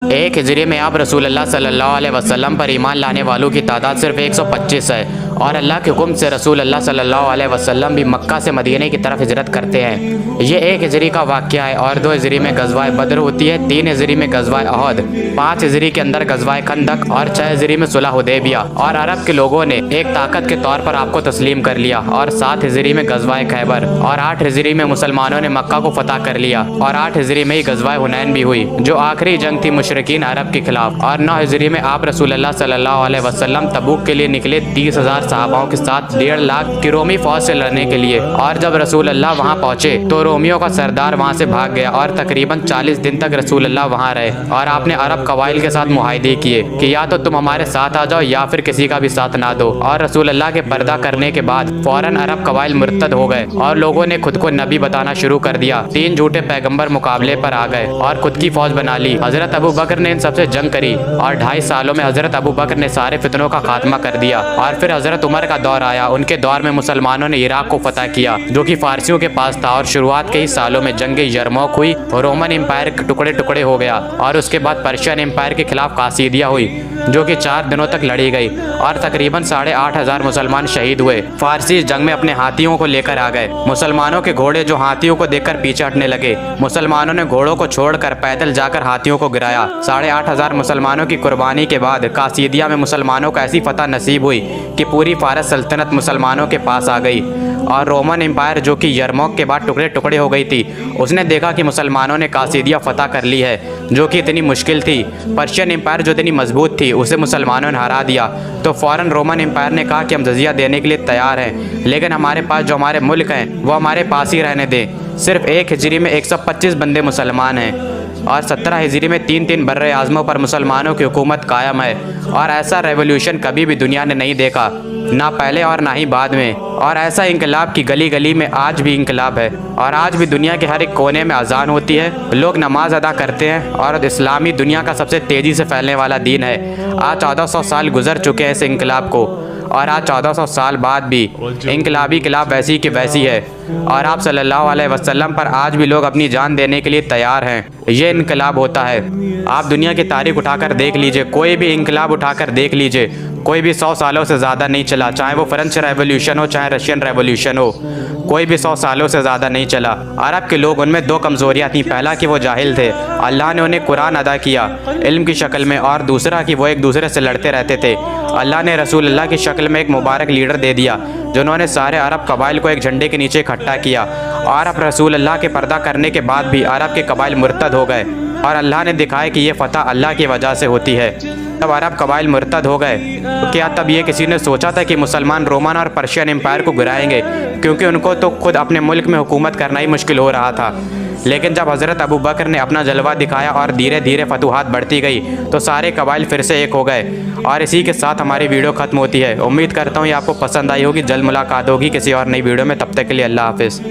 एक हिजरी में आप रसूलुल्लाह सल्लल्लाहु अलैहि वसल्लम पर ईमान लाने वालों की तादाद सिर्फ 125 है और अल्लाह के हुक्म से रसूलुल्लाह सल्लल्लाहु अलैहि वसल्लम भी मक्का से मदीने की तरफ हिजरत करते हैं। ये एक हिजरी का वाक़या है और 2 हिजरी में गज़वाए बद्र होती है, 3 हिजरी में गज़वाए अहद, 5 हिजरी के अंदर गज़वाए खंदक और 6 हिजरी में सुलह हुदैबिया और अरब के लोगों ने एक ताकत के तौर पर आपको तस्लीम कर लिया और 7 हिजरी में गज़वाए खैबर और 8 हिजरी में मुसलमानों ने मक्का को फतह कर लिया और 8 हिजरी में ही गज़वाए हुनैन भी हुई जो आखिरी जंग थी मुशरिकीन अरब के खिलाफ। और 9 हिजरी में आप रसूलुल्लाह सल्लल्लाहु अलैहि वसल्लम तबूक के लिए निकले 30,000 सहाबाओं के साथ 1.5 लाख की रोमी फौज से लड़ने के लिए। और जब रसूलुल्लाह वहां पहुंचे तो रोमियों का सरदार वहां से भाग गया और तकरीबन 40 दिन तक रसूलुल्लाह वहां रहे और आपने अरब कबाइल के साथ मुआहदे किए कि या तो तुम हमारे साथ आ जाओ या फिर किसी का भी साथ ना दो। और रसूलुल्लाह के पर्दा करने के बाद फौरन अरब कबाइल मुर्तद हो गए और लोगों ने खुद को नबी बताना शुरू कर दिया। 3 झूठे पैगंबर मुकाबले पर आ गए और खुद की फौज बना ली। हजरत अबू बकर ने इन सबसे जंग करी और 2.5 सालों में हजरत अबू बकर ने सारे फितनों का खात्मा कर दिया। और फिर हजरत उमर का दौर आया। उनके दौर में मुसलमानों ने इराक को फतह किया जो कि फारसियों के पास था और शुरुआत के ही सालों में जंग यरमौक हुई और रोमन एम्पायर टुकड़े टुकड़े हो गया और उसके बाद पर्शियन एम्पायर के खिलाफ कासीदिया हुई जो कि 4 दिनों तक लड़ी गई और तकरीबन 8,500 मुसलमान शहीद हुए। फारसी इस जंग में अपने हाथियों को लेकर आ गए। मुसलमानों के घोड़े जो हाथियों को देखकर पीछे हटने लगे, मुसलमानों ने घोड़ों को छोड़कर पैदल जाकर हाथियों को गिराया। 8,500 मुसलमानों की कुर्बानी के बाद कासीदिया में मुसलमानों को ऐसी फतह नसीब हुई कि पूरी फारस सल्तनत मुसलमानों के पास आ गई और रोमन एम्पायर जो कि यरमौक के बाद टुकड़े टुकड़े हो गई थी, उसने देखा कि मुसलमानों ने कासीदिया फतह कर ली है जो कि इतनी मुश्किल थी। पर्शियन एम्पायर जो इतनी मजबूत थी उसे मुसलमानों ने हरा दिया। तो फ़ौरन रोमन एम्पायर ने कहा कि हम जजिया देने के लिए तैयार हैं, लेकिन हमारे पास जो हमारे मुल्क हैं वो हमारे पास ही रहने दें। सिर्फ एक हिजरी में 125 बंदे मुसलमान हैं और 17 हिजरी में 3 बर्रे आज़मों पर मुसलमानों की हुकूमत कायम है। और ऐसा रेवोल्यूशन कभी भी दुनिया ने नहीं देखा, ना पहले और ना ही बाद में। और ऐसा इंकलाब की गली गली में आज भी इंकलाब है और आज भी दुनिया के हर एक कोने में अजान होती है, लोग नमाज अदा करते हैं और इस्लामी दुनिया का सबसे तेज़ी से फैलने वाला दीन है। आज 1400 साल गुजर चुके हैं इस इंकलाब को और आज 1400 साल बाद भी इंकलाबी खिलाफ वैसी की वैसी है और आप सल्लल्लाहु अलैहि वसल्लम पर आज भी लोग अपनी जान देने के लिए तैयार हैं। ये इनकलाब होता है। आप दुनिया की तारीख उठाकर देख लीजिए, कोई भी इंकलाब उठाकर देख लीजिए, कोई भी 100 सालों से ज़्यादा नहीं चला, चाहे वो फ्रेंच रेवोल्यूशन हो चाहे रशियन रेवोल्यूशन हो, कोई भी 100 सालों से ज़्यादा नहीं चला। अरब के लोग, उनमें 2 कमज़ोरियाँ थीं। पहला कि वो जाहिल थे, अल्लाह ने उन्हें कुरान अदा किया इल्म की शक्ल में, और दूसरा कि वो एक दूसरे से लड़ते रहते थे। अल्लाह ने रसूलुल्लाह की शक्ल में एक मुबारक लीडर दे दिया जिन्होंने सारे अरब कबाइल को एक झंडे के नीचे इकट्ठा किया और अब रसूलुल्लाह के पर्दा करने के बाद भी अरब के कबाइल मुर्तद हो गए और अल्लाह ने दिखाया कि ये फ़तह अल्लाह की वजह से होती है। जब अरब कबाइल मुर्तद हो गए तो क्या तब ये किसी ने सोचा था कि मुसलमान रोमन और पर्शियन एम्पायर को गिराएंगे, क्योंकि उनको तो खुद अपने मुल्क में हुकूमत करना ही मुश्किल हो रहा था। लेकिन जब हज़रत अबू बकर ने अपना जलवा दिखाया और धीरे धीरे फतूहात बढ़ती गई तो सारे कबाइल फिर से एक हो गए। और इसी के साथ हमारी वीडियो ख़त्म होती है। उम्मीद करता हूँ ये आपको पसंद आई होगी। जल्द मुलाकात होगी किसी और नई वीडियो में। तब तक के लिए अल्लाह हाफ़िज़।